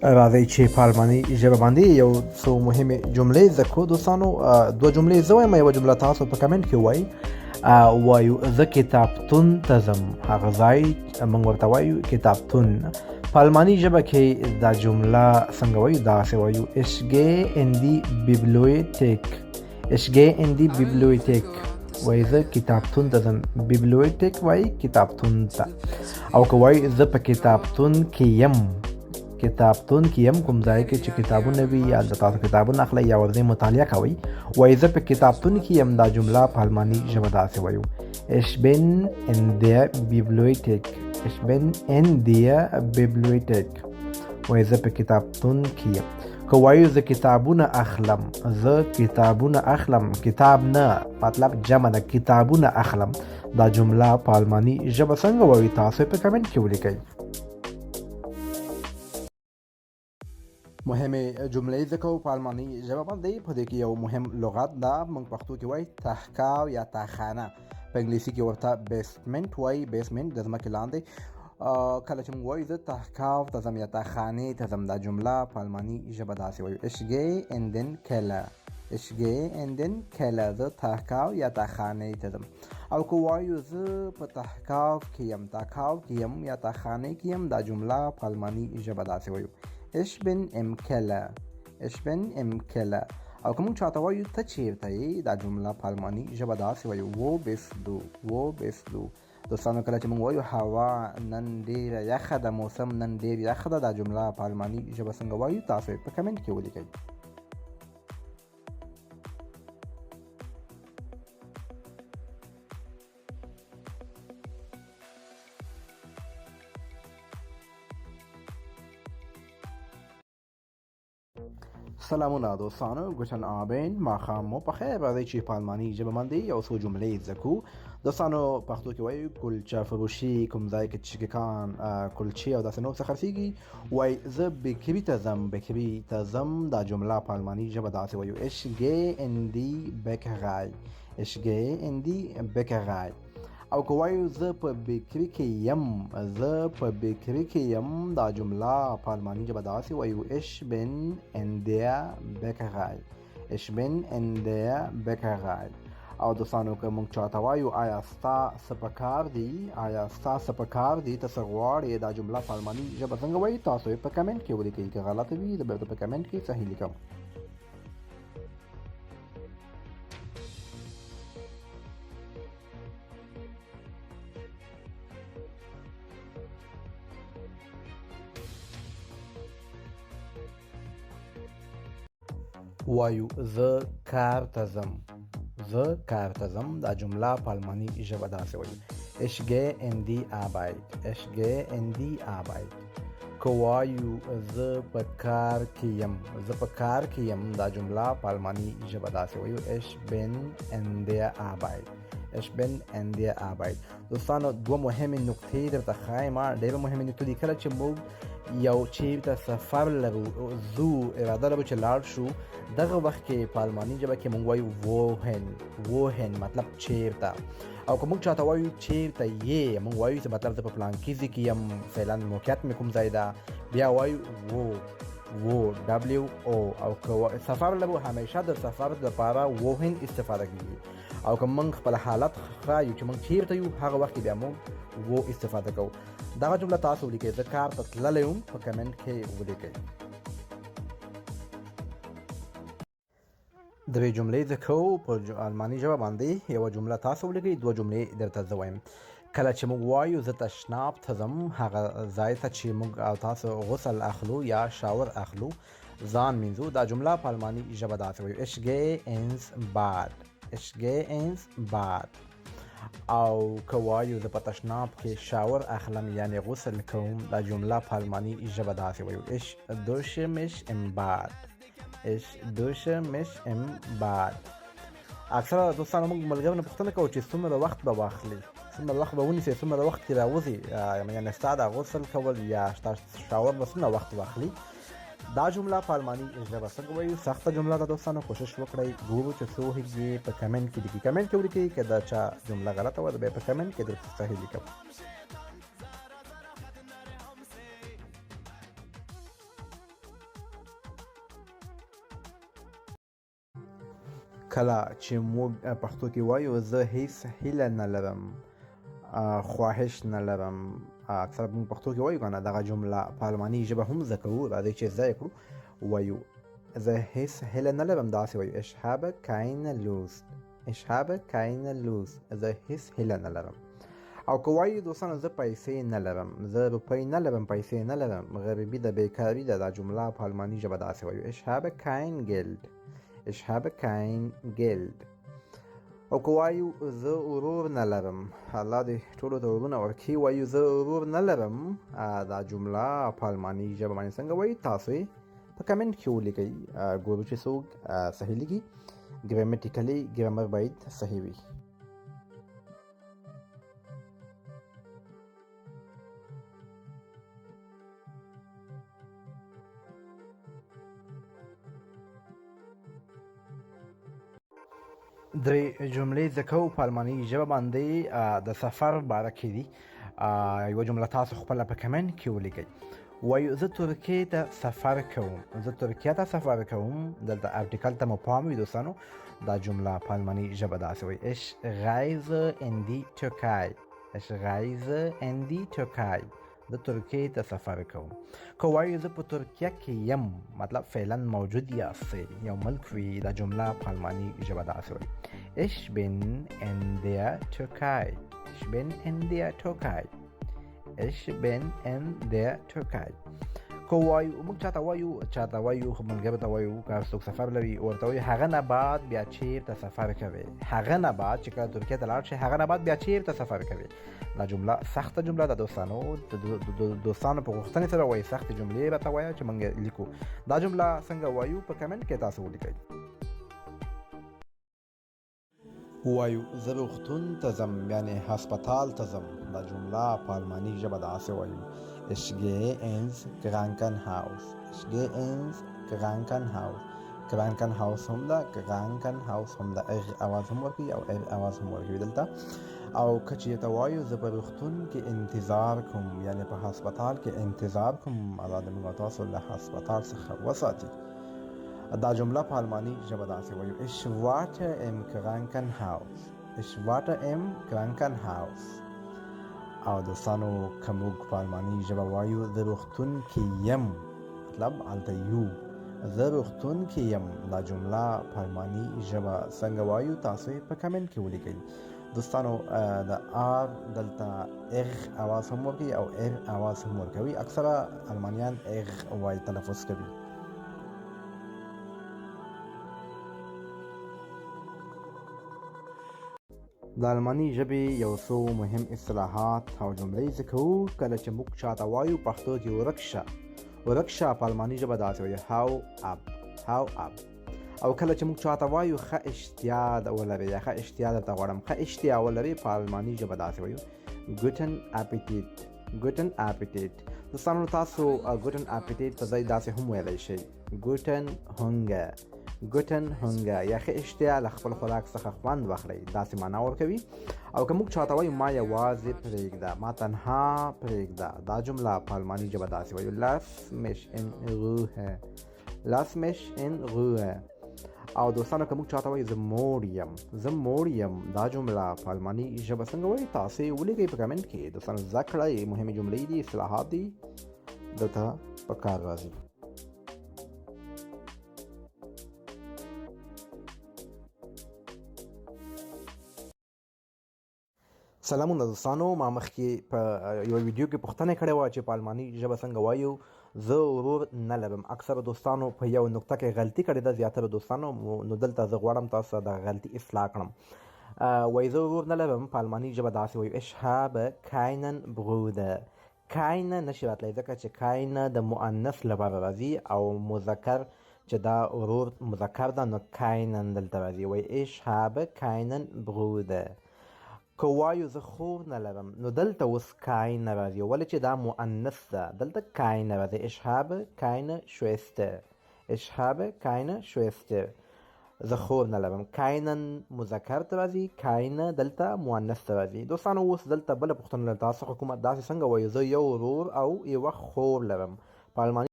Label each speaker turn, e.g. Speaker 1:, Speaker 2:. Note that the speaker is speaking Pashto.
Speaker 1: راځئ چې په الماني ژبه باندې یو څو مهمې جملې زده کړو دوستانو. دوه جملې زه وایم، یوه جمله تاسو په کمنټ کې وایي. وایو زه کتابتون ته ځم، هغه ځای موږ ورته وایو کتابتون. په الماني ژبه کې دا جمله څنګه وایو؟ داسې وایو ich gehe in die Bibliothek. ich gehe in die Bibliothek. وایي زه کتابتون ته ځم. بیبلیوتیک وایي کتابتون ته. او که وایي زه په کتابتون کې یم، کتابتون کې یم کوم ځای کې چې کتابونه وي یا د تاسو کتابونه اخلئ یا ورځئ مطالعه کوئ، وایي زه په کتابتون کې یم. دا جمله په الماني ژبه داسې وایو ich bin in der Bibliothek. ich bin in der Bibliothek. وایي زه په کتابتون کې یم. که وایو زه کتابونه اخلم، زه کتابونه اخلم، کتاب نه مطلب جمع ده، کتابونه اخلم. دا جمله په الماني ژبه څنګه وایي؟ تاسو په کمنټ کې ولیکئ. مهمې جملې زده کوو په الماني ژبه باندې. په دې کې یو مهم لغت ده، موږ پښتو کې وایي تحکاو یا تاخانه، په انګلیسي کې ورته بیسمنټ وایي. بیسمنټ د ځمکې لاندې. کله چې موږ وایو زه تحکاو ته ځم یا تاخانې ته ځم، دا جمله په الماني ژبه داسې وایو ich gehe in den Keller. ich gehe in den Keller. زه تحکاو یا تاخانې ته ځم. او که وایو زه په تحکاو کې یم، تاکاو کې یم یا تاخانې کې یم، دا جمله په الماني ژبه داسې وایو ich bin im Keller. ich bin im Keller. او که موږ چاته وایو ته چیرته یې، دا جمله په الماني ژبه داسې وایو wo bist du. wo bist du. دوستانو کله چې موږ وایو هوا نن ډېره یخه ده، موسم نن ډېر یخ ده، دا جمله په الماني ژبه څنګه وایو؟ تاسو په کمنټ کې ولیکئ. سلامونه دوستانو، ګوتن آبین، ماښام مو په خیر. راځئ چې په الماني ژبه باندې یو څو جملې زده کړو. دوستانو پښتو کې وایي کلچه فروشي، کوم ځای کې چې کان کلچې او داسې نور څه خرڅېږي، وایي زه بیکري ته ځم. بیکري ته ځم، دا جمله په الماني ژبه داسې وایو ich gehe in die Bäckerei. ich gehe in die Bäckerei. او که وایو زه په بیکري کې یم، زه په بیکري کې یم، دا جمله په الماني ژبه داسې وایو ich bin in der Bäckerei. ich bin in der Bäckerei. او دوستانو که موږ چاته وایو آیا ستا څه په کار دي، آیا ستا څه په کار دي، ته څه غواړې، دا جمله په الماني ژبه څنګه وایي؟ تاسو یې په کمنټ کې ولیکئ. که غلطه وي زه به په کمنټ کې صحیح لیکم. وایو زه کار ته ځم. زه کار ته ځم، دا جمله په الماني ژبه داسې وایو ich gehe in die Arbeit. ich gehe in die Arbeit. که وایو زه په کار کې یم، زه په کار کې یم، دا جمله په الماني ژبه داسې وایو ich bin in der Arbeit. ich bin in der Arbeit. دوستانو دوه مهمې نقطې درته ښایم، ډېرې مهمې نقطې دي. کله چې موږ یو چیرته سفر لرو، زو اراده لرو چې لاړ شو، دغه وخت کې په الماني ژبه کې موږ وایو wohin. wohin مطلب چیرته. او که موږ چاته وایو چیرته یې، موږ وایو چې مطلب زه په پلانکي ځای کې یم، فعلا موقعیت مې کوم ځای ده، بیا وایو wo wo. او که سفر لرو، همیشه د سفر لپاره wohin استفاده کیږي. او که موږ خپل حالت ښایو چې موږ چیرته یو، هغه وخت کې بیا موږ wo استفاده کوو. دغه جمله تاسو ولیکئ. زه کار ته تللی یم، په کمنټ کې ولیکئ. درې جملې زده کوو په الماني ژبه باندې. یوه جمله تاسو ولیکئ، دوه جملې درته زه وایم. کله چې موږ وایو زه تشناب ته ځم، هغه ځای ته چې موږ او تاسو غسل اخلو یا شاور اخلو، ځان مینځو، دا جمله په الماني ژبه داسې وایو ich gehe ins Bad. ich gehe ins Bad. او که وایو زه په تشناب کې شاور اخلم یعنی غسل کوم، دا جمله په الماني ژبه داسې وایو ich dusche mich im Bad. ich dusche mich im Bad. اکثره دوستانو موږ ملګرو نه پوښتنه کوو چې څومره وخت به واخلي، څومره وخت به ونیسي، څومره وخت کې راوځي، یعنې ستا د غسل کول یا ستا شاور به څومره وخت واخلي. دا جمله په الماني ژبه څنګه وایو؟ سخته جمله ده دوستانو، کوشش وکړئ. ګورو چې څو هیڅ په کمنټ کې لیکي. کمنټ کې ولیکئ که دا چا جمله غلطه وه، به په کمنټ کې درته صحیح لیکم. کله چې موږ پښتو کې وایو زه هیڅ هیله نه لرم، خواهش نه لرم، اکثره موږ پښتو کې وایو کنه دغه جمله په الماني ژبه هم زده کوو. راځئ چې زده یې کړو. وایو زه هیڅ هیله نه لرم، داسې وایو ich habe keine Lust. ich habe keine Lust. زه هیڅ هیله نه لرم. او که وایو دوستانو زه پیسې نه لرم، زه روپۍ نه لرم، پیسې نه لرم، غریبي ده، بیکاري ده، دا جمله په الماني ژبه داسې وایو ich habe kein Geld. ich habe kein Geld. او که وایو زه ورور نه لرم، الله دې ټولو ته ورونه ورکړي، وایو زه ورور نه لرم، دا جمله په الماني ژبه باندې څنګه وایي تاسو یې په کمنټ کې ولیکئ. ګورو چې څوک صحیح لیکي. ګرامټیکلي ګرامر باید صحیح وي. درې جملې زده کوو په الماني ژبه باندې د سفر باره کې دي. یوه جمله تاسو خپله په کمنټ کې ولیکئ. وایو زه ترکیې ته سفر کوم، زه ترکیه ته سفر کوم. دلته ارټیکل ته مو پام وي دوستانو. دا جمله په الماني ژبه داسې وایي ich reise in die Türkei. ich reise in die Türkei. زه ترکیې ته سفر کوم. که وایو زه په ترکیه کې یم، مطلب فعلا موجود یاستئ، یو ملک وي، دا جمله په الماني ژبه داسې وایي ich bin in der Türkei. ich bin in der Türkei. ich bin in der Türkei. که وایو موږ چاته وایو ملګرو ته وایو، که څوک سفر لري ورته وایو هغه نه بعد بیا چیرته سفر کوي. هغه نه بعد چې کله ترکیه ته لاړ شي، هغه نه بعد بیا چیرته سفر کوي. دا جمله سخته جمله ده دوستانو. دوستانو په غوښتنې سره وایي سختې جملې راته وایه چې موږ لیکو. دا جمله څنګه وایو په کمنټ کې تاسو ولیکئ. وایو زه روغتون ته ځم، یعنې هسپتال ته ځم. دا جمله په الماني ژبه داسې وایو ich gehe ins Krankenhaus. ich gehe ins Krankenhaus. Krankenhaus هم ده، Krankenhaus هم ده، اواز هم ورکوي او اواز هم ورکوي دلته. او که چېرته وایو زه په روغتون کې انتظار کوم، یعنې په هسپتال کې انتظار کوم، الله دې موږ تاسو له هسپتال څخه وساتي. دا جمله په الماني ژبه داسې وایو ich warte im Krankenhaus. ich warte im Krankenhaus. او دوستانو که موږ په الماني ژبه وایو زه روغتون کې یم، مطلب هلته یو، زه روغتون کې یم. دا جمله په الماني ژبه څنګه وایو تاسو یې په کمنټ کې ولیکئ. دوستانو د آر دلته اغ اواز هم ورکوي او ار اواز هم ورکوي. اکثره المانیان اغ وایي تلفظ کوي. د الماني ژبې یو څو مهم اصطلاحات او جملې زده کوو. کله چې موږ چاته وایو پښتو کې ورک شه په الماني ژبه داسې وایي hau ab. او کله چې موږ چاته وایو ښه اشتیا ولرئ یا ښه اشتیا درته غواړم، ښه اشتیا ولرئ په الماني ژبه داسې وایو guten Appetit. guten Appetit. دوستانو تاسو guten Appetit په ځای داسې هم ویلی شئ guten Hunger. ګوتن هنګه یا ښه اشتیا له خپل خوراک څخه خوند واخلئ، داسې معنا ورکوي. او که موږ چاته وایو ما یوازې پرېږده، ما تنها پرېږده، دا جمله په الماني ژبه داسې وایو lass mich in Ruhe. lass mich in Ruhe. او دوستانو که موږ چاته وایو زه موړ یم، دا جمله په الماني ژبه څنګه وایي تاسې ولیکئ په کمنټ کې. دوستانو زده کړئ، مهمې جملې دي، اصطلاحات دي، دلته په کار راځي. سلامونه دوستانو، ما مخکې په یو ویډیو کې پوښتنه کړې وه چې په الماني ژبه څنګه وایو زه ورور نه لرم. اکثره دوستانو په یو نقطه کې غلطي کړې ده، زیاتره دوستانو، نو دلته زه غواړم تاسو د غلطي اصلاح کړم. وایي زه ورور نه لرم په الماني ژبه داسې وایو ich habe keinen Bruder. keine نشي راتلی ځکه چې keine د مؤنث لپاره راځي او مذکر چې دا ورور مذکر ده، نو keinen دلته راځي. وایي ich habe keinen Bruder. که وایو زه خور نه لرم، نو دلته اوس keine راځي، ولې چې دا مؤنث ده، دلته keine راځي. ich habe keine Schwester. ich habe keine Schwester. زه خور نه لرم. keinen مذکر ته راځي، keine دلته مؤنث ته راځي. دوستانو اوس دلته بله پوښتنه له تاسو څخه کومه، داسې څنګه وایو زه یو ورور او یوه خور لرم په الماني